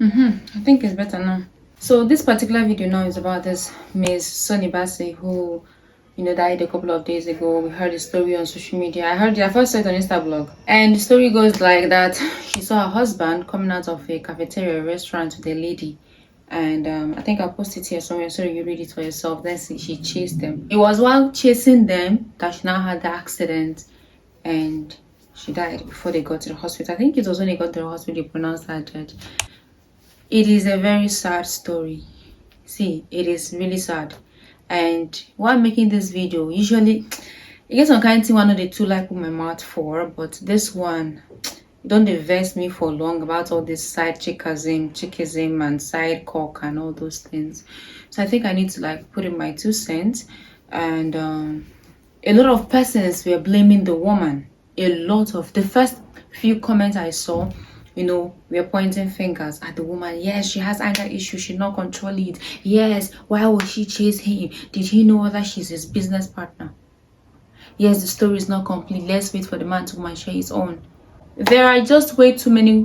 I think it's better now. So this particular video now is about this Miss Sonny Bassey who, died a couple of days ago. We heard the story on social media. I first saw it on Instablog. And the story goes like that. She saw her husband coming out of a cafeteria restaurant with a lady. And I think I'll post it here somewhere so you read it for yourself. Then she chased them. It was while chasing them that she now had the accident and she died before they got to the hospital. I think it was when they got to the hospital they pronounced her dead. It is a very sad story. See, it is really sad. And while making this video, usually it gets some kind of thing one of the two like put my mouth for, but this one don't invest me for long about all this side chickism and side cock and all those things. So I think I need to like put in my 2 cents. And a lot of persons were blaming the woman. A lot of the first few comments I saw, we are pointing fingers at the woman. Yes, she has anger issues. She not control it. Yes, why would she chase him? Did he know that she's his business partner? Yes, the story is not complete. Let's wait for the man to come and share his own. There are just way too many,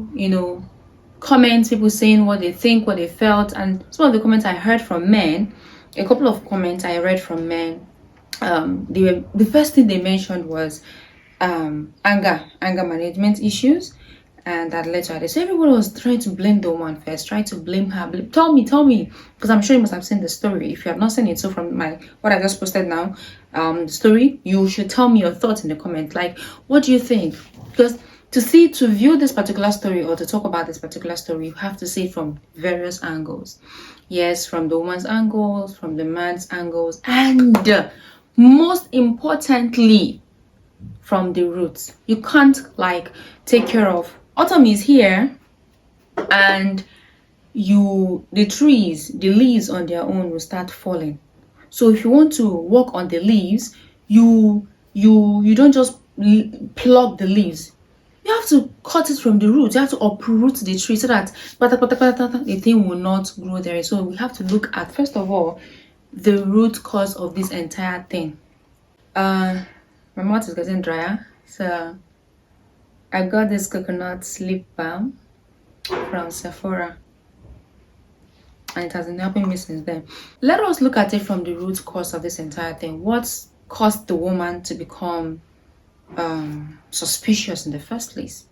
comments, people saying what they think, what they felt. And some of the comments I heard from men, a couple of comments I read from men, the first thing they mentioned was anger management issues. And that led to it. So everyone was trying to blame the woman first, trying to blame her. Tell me, because I'm sure you must have seen the story. If you have not seen it, so from what I just posted now, the story, you should tell me your thoughts in the comments. Like, what do you think? Because to view this particular story or to talk about this particular story, you have to see it from various angles. Yes, from the woman's angles, from the man's angles, and most importantly, from the roots. You can't like take care of. Autumn is here, and the trees, the leaves on their own will start falling. So if you want to work on the leaves, you don't just pluck the leaves. You have to cut it from the roots. You have to uproot the tree so that the thing will not grow there. So we have to look at, first of all, the root cause of this entire thing. My mouth is getting drier, so I got this coconut lip balm from Sephora, and it has been helping me since then. Let us look at it from the root cause of this entire thing. What caused the woman to become suspicious in the first place?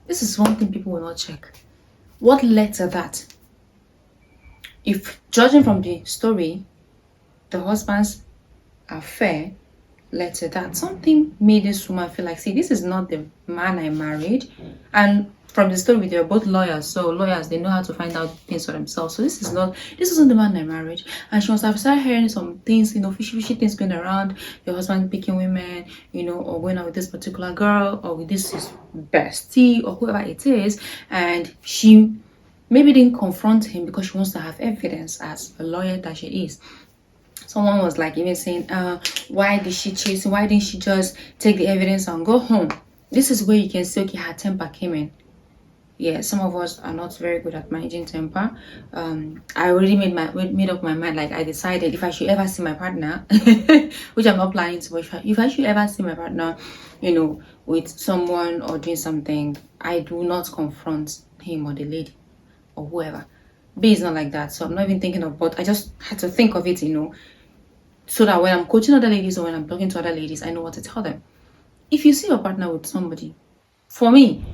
This is one thing people will not check. What led to that? If judging from the story, the husband's affair led to that. Something made this woman feel like, see, this is not the man I married. And from the story, they were both lawyers, so lawyers, they know how to find out things for themselves. So this isn't the man I married. And she must have started hearing some things, fishy things going around, your husband picking women, or going out with this particular girl, or with this his bestie, or whoever it is. And she maybe didn't confront him because she wants to have evidence as a lawyer that she is. Someone was like even saying, why did she chase him? Why didn't she just take the evidence and go home? This is where you can see, okay, her temper came in. Yeah, some of us are not very good at managing temper. I already made up my mind. Like, I decided if I should ever see my partner, which I'm not planning to, but if I should ever see my partner, with someone or doing something, I do not confront him or the lady or whoever. B is not like that, so I'm not even thinking of, but I just had to think of it, so that when I'm coaching other ladies or when I'm talking to other ladies, I know what to tell them. If you see your partner with somebody, for me,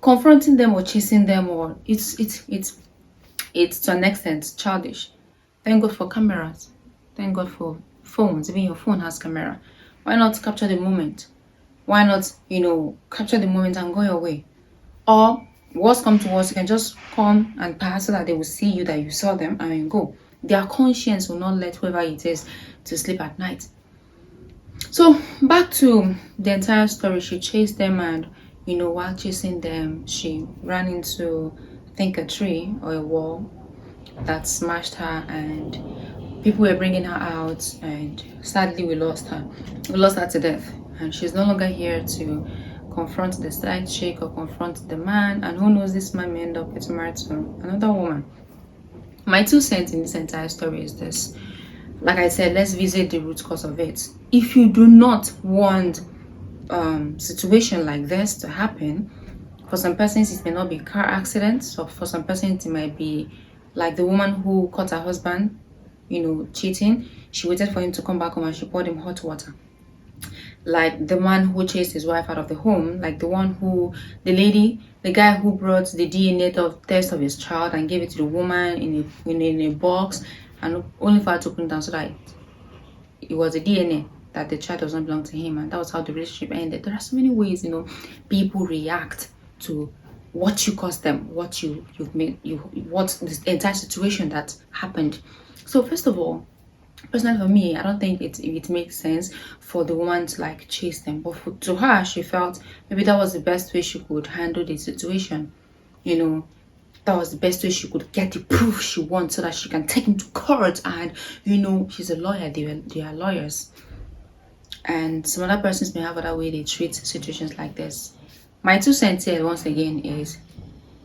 confronting them or chasing them, or it's to an extent childish. Thank God for cameras. Thank God for phones. Even your phone has camera. Why not capture the moment? Why not, capture the moment and go your way? Or worst come to worst, you can just come and pass so that they will see you that you saw them and you go. Their conscience will not let whoever it is to sleep at night. So back to the entire story. She chased them, and while chasing them, she ran into, I think, a tree or a wall that smashed her, and people were bringing her out, and sadly we lost her to death. And she's no longer here to confront the side chick or confront the man, and who knows, this man may end up getting married to another woman. My 2 cents in this entire story is this. Like I said, let's visit the root cause of it. If you do not want situation like this to happen, For some persons, it may not be car accidents. So for some persons, it might be like the woman who caught her husband, cheating. She waited for him to come back home and she poured him hot water. Like the man who chased his wife out of the home, like the guy who brought the DNA test of his child and gave it to the woman in a box, and only for her to put it down so that it was a DNA that the child does not belong to him, and that was how the relationship ended. There are so many ways, people react to what you caused them, what the entire situation that happened. So first of all, personally for me, I don't think it makes sense for the woman to chase them, but to her, she felt maybe that was the best way she could handle the situation. That was the best way she could get the proof she wants so that she can take him to court. And she's a lawyer, they are lawyers, and some other persons may have other way they treat situations like this. My 2 cents here once again is,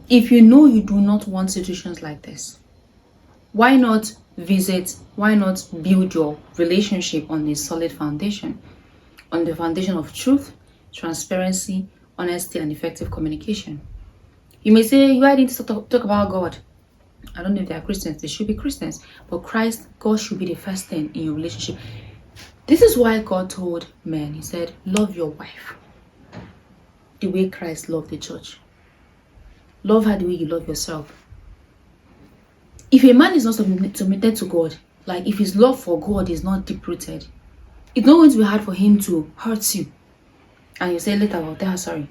if you do not want situations like this, why not build your relationship on a solid foundation, on the foundation of truth, transparency, honesty, and effective communication? You may say, why didn't you talk about God? I don't know if they are Christians. They should be Christians. But God should be the first thing in your relationship. This is why God told men, he said, love your wife the way Christ loved the church. Love her the way you love yourself. If a man is not submitted to God, like if his love for God is not deep-rooted, it's not going to be hard for him to hurt you. And you say later, well, tell her sorry.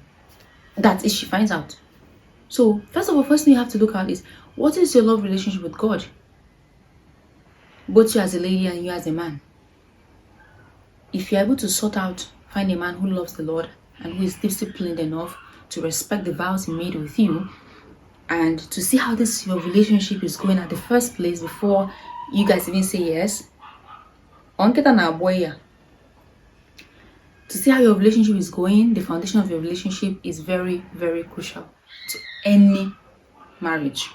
That is, she finds out. So, first of all, first thing you have to look at is, what is your love relationship with God? Both you as a lady and you as a man. If you're able to find a man who loves the Lord and who is disciplined enough to respect the vows he made with you, and to see how your relationship is going at the first place before you guys even say yes. To see how your relationship is going, the foundation of your relationship is very, very crucial to any marriage.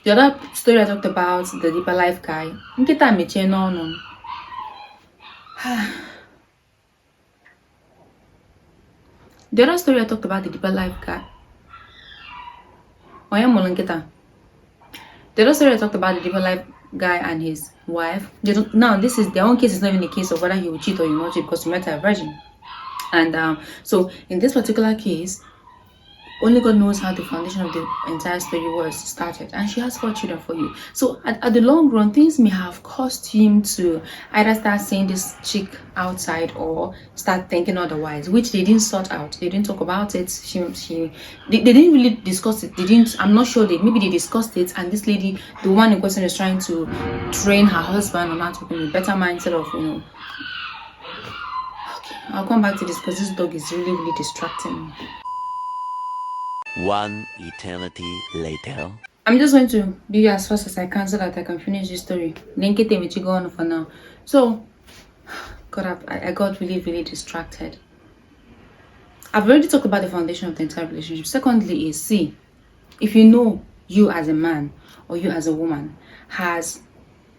The other story I talked about, the deeper life guy. The other story I talked about, the deeper life guy. The other story I talked about, the deeper life guy and his wife. Now, this is their own case. Is not even a case of whether he will cheat or you not cheat, because you met a virgin. And so in this particular case, only God knows how the foundation of the entire story was started, and she has 4 children for you. So at the long run, things may have caused him to either start seeing this chick outside or start thinking otherwise, which they didn't sort out. They didn't talk about it. They didn't really discuss it. I'm not sure maybe they discussed it, and this lady, the woman in question, is trying to train her husband on how to be a better mindset of, Okay, I'll come back to this because this dog is really, really distracting me. 1 eternity later. I'm just going to be as fast as I can so that I can finish this story. Link it with you go on for now. So, I got really, really distracted. I've already talked about the foundation of the entire relationship. Secondly is, if you as a man or you as a woman has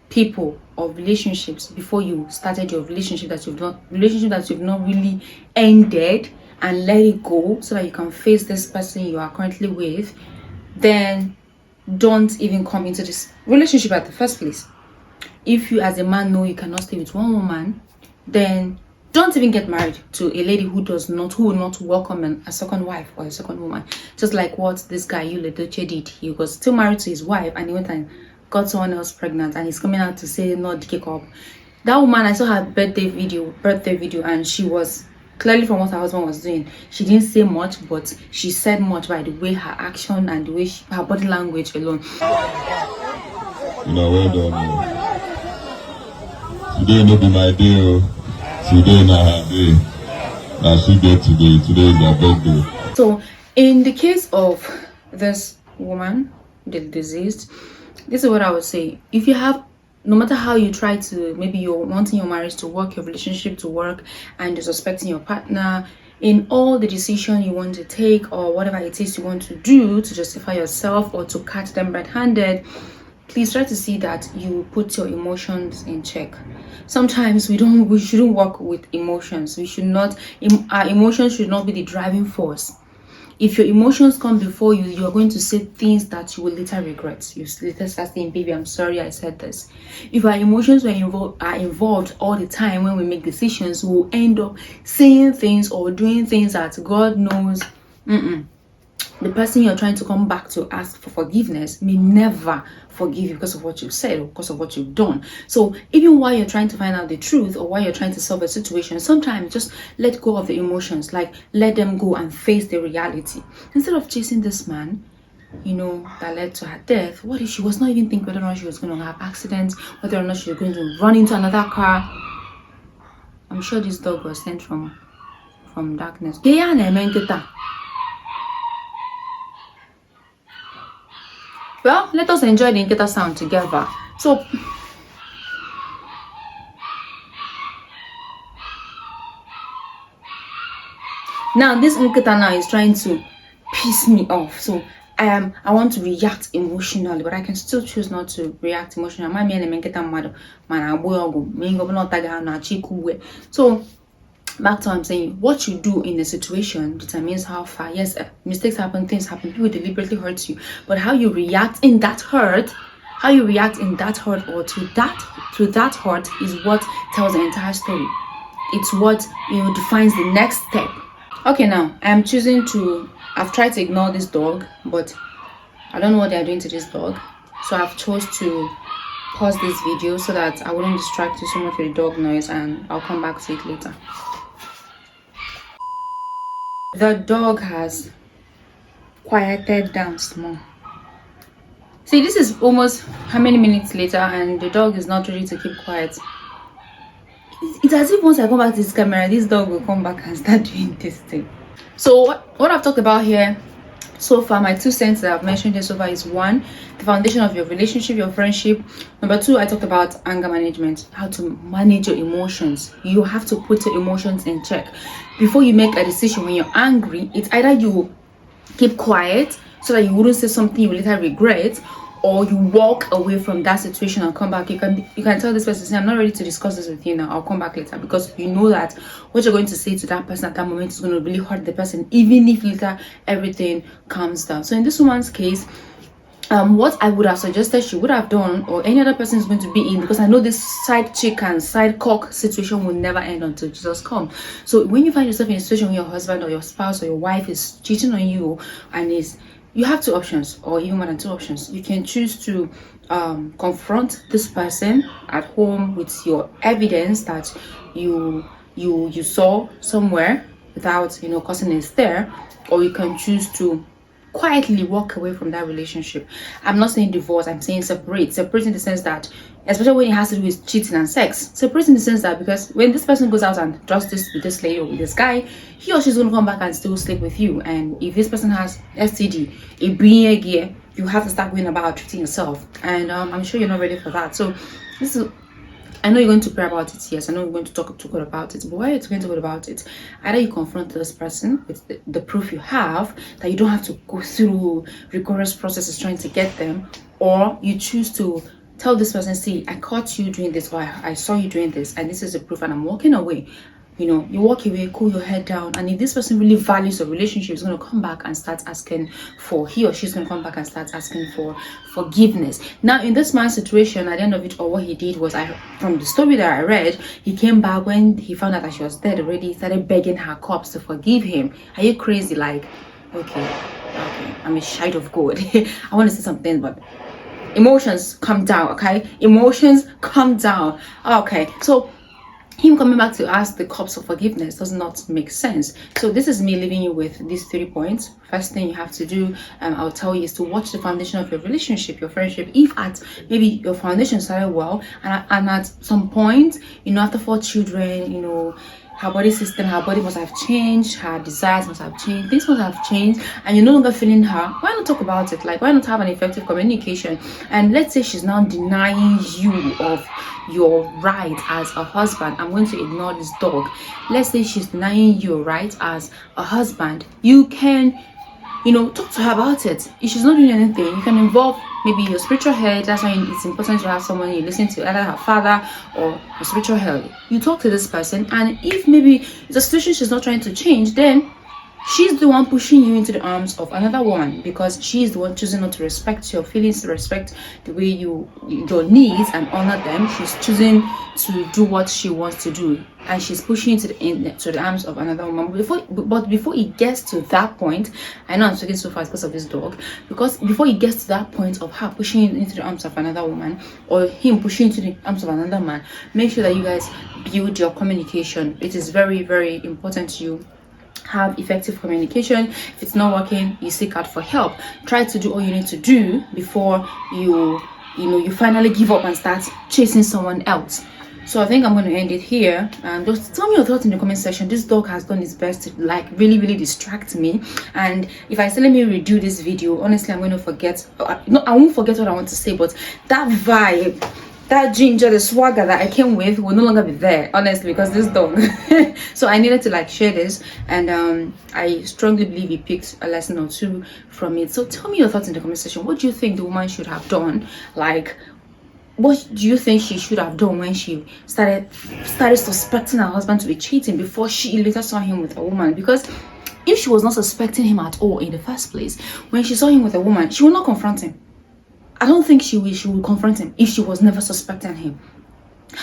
people or relationships before you started your relationship that you've not really ended and let it go so that you can face this person you are currently with, then don't even come into this relationship at the first place. If you as a man know you cannot stay with one woman, then don't even get married to a lady who will not welcome a second wife or a second woman. Just like what this guy Yuledoche did. He was still married to his wife and he went and got someone else pregnant, and he's coming out to say not kick up. That woman, I saw her birthday video, and she was clearly, from what her husband was doing, she didn't say much, but she said much by the way her action and the way her body language alone. Well done. Today may be my day. Today not her day. She day today. Today is her birthday. So, in the case of this woman, the deceased, this is what I would say. If you have, no matter how you try to, maybe you're wanting your marriage to work, your relationship to work, and you're suspecting your partner in all the decision you want to take or whatever it is you want to do to justify yourself or to catch them red-handed, please try to see that you put your emotions in check. Sometimes we shouldn't work with emotions. Our emotions should not be the driving force. If your emotions come before you, you are going to say things that you will later regret. You later start saying, baby, I'm sorry I said this. If our emotions are involved all the time when we make decisions, we'll end up saying things or doing things that God knows the person you're trying to come back to ask for forgiveness may never forgive you because of what you've said or because of what you've done. So even while you're trying to find out the truth or while you're trying to solve a situation, sometimes just let go of the emotions, like let them go and face the reality. Instead of chasing this man, that led to her death, what if she was not even thinking whether or not she was going to have accidents, whether or not she was going to run into another car? I'm sure this dog was sent from darkness. Well, let us enjoy the Nkita sound together. So, now this Nkita now is trying to piss me off. So, I want to react emotionally, but I can still choose not to react emotionally. So, back to what I'm saying, what you do in a situation determines how far. Yes, mistakes happen, things happen, people deliberately hurt you, but how you react in that hurt, or to that hurt is what tells the entire story. It's what defines the next step. Okay, now I'm choosing to. I've tried to ignore this dog, but I don't know what they're doing to this dog, so I've chose to pause this video so that I wouldn't distract you so much with the dog noise, and I'll come back to it later. The dog has quieted down small. See, this is almost how many minutes later and the dog is not ready to keep quiet. It's as if once I come back to this camera, this dog will come back and start doing this thing. So what I've talked about here so far, my 2 cents that I've mentioned here so far is 1, the foundation of your relationship, your friendship. Number 2, I talked about anger management, how to manage your emotions. You have to put your emotions in check. Before you make a decision when you're angry, it's either you keep quiet so that you wouldn't say something you later regret, or you walk away from that situation and come back. You can tell this person, say, I'm not ready to discuss this with you now, I'll come back later, because you know that what you're going to say to that person at that moment is going to really hurt the person, even if later everything calms down. So in this woman's case, what I would have suggested she would have done, or any other person is going to be in, because I know this side chick and side cock situation will never end until Jesus comes. So when you find yourself in a situation where your husband or your spouse or your wife is cheating on you, and you have 2 options, or even more than 2 options. You can choose to confront this person at home with your evidence that you saw somewhere without causing a stir, or you can choose to quietly walk away from that relationship. I'm not saying divorce, I'm saying separate in the sense that, especially when it has to do with cheating and sex, separate in the sense that, because when this person goes out and does this with this lady or with this guy, he or she's going to come back and still sleep with you. And if this person has STD, you have to start going about treating yourself, and I'm sure you're not ready for that. So this is, I know you're going to pray about it, yes, I know you're going to talk to God about it, but while you're talking to God about it, either you confront this person with the proof you have, that you don't have to go through rigorous processes trying to get them, or you choose to tell this person, see, I caught you doing this, or I saw you doing this, and this is the proof, and I'm walking away. You walk away, cool your head down, and if this person really values your relationship, is going to come back and start asking for, he or she's going to come back and start asking for forgiveness. Now, in this man's situation, at the end of it, or what he did was, from the story that I read, he came back when he found out that she was dead already. He started begging her corpse to forgive him. Are you crazy? Like, okay, I'm a child of God. I want to say something, but emotions come down, okay? Emotions come down. Okay, so him coming back to ask the corpse for forgiveness does not make sense. So this is me leaving you with these 3 points. First thing you have to do, I'll tell you, is to watch the foundation of your relationship, your friendship. If at maybe your foundation started well, and at some point, after 4 children, her body system, her body must have changed, her desires must have changed, things must have changed, and you're no longer feeling her. Why not talk about it? Like, why not have an effective communication? And let's say she's now denying you of your right as a husband. I'm going to ignore this dog. Let's say she's denying your right as a husband. You can talk to her about it. If she's not doing anything, you can involve maybe your spiritual head. That's why it's important to have someone you listen to, either her father or your spiritual head. You talk to this person, and if maybe it's a situation she's not trying to change, then she's the one pushing you into the arms of another woman, because she's the one choosing not to respect your feelings, to respect the way your needs and honor them. She's choosing to do what she wants to do, and she's pushing you to the arms of another woman. But before it gets to that point, I know I'm speaking so fast because of this dog, because before it gets to that point of her pushing you into the arms of another woman, or him pushing into the arms of another man, make sure that you guys build your communication. It is very, very important you have effective communication. If it's not working, you seek out for help. Try to do all you need to do before you finally give up and start chasing someone else. So I think I'm going to end it here, and just tell me your thoughts in the comment section. This dog has done its best to like really distract me, and if I say let me redo this video, honestly I'm going to forget. No, I won't forget what I want to say, but that vibe, that ginger, the swagger that I came with will no longer be there, honestly, because this dog. So I needed to like share this, and I strongly believe he picked a lesson or two from it. So tell me your thoughts in the comment section. What do you think the woman should have done? Like, what do you think she should have done when she started suspecting her husband to be cheating before she later saw him with a woman? Because if she was not suspecting him at all in the first place, when she saw him with a woman, she would not confront him. I don't think she would confront him if she was never suspecting him.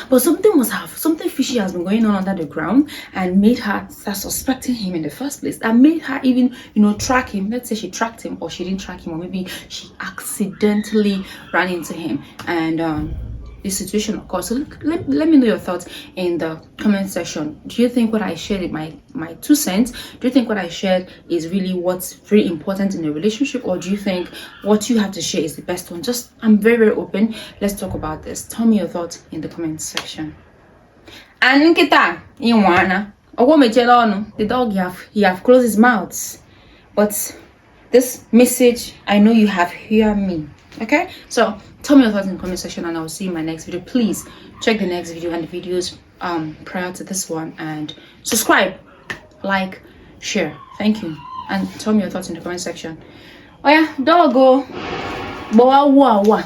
But something fishy has been going on under the ground and made her start suspecting him in the first place. That made her even, track him. Let's say she tracked him, or she didn't track him, or maybe she accidentally ran into him, and this situation occurred. So let me know your thoughts in the comment section. Do you think what I shared in my 2 cents, do you think what I shared is really what's very important in a relationship, or do you think what you have to share is the best one? I'm very open. Let's talk about this. Tell me your thoughts in the comment section. And kita iwana the dog, he have closed his mouth, but this message, I know you have heard me. Okay, so tell me your thoughts in the comment section, and I will see you in my next video. Please check the next video and the videos prior to this one, and subscribe, like, share. Thank you, and tell me your thoughts in the comment section. Oh yeah, doggo, boa.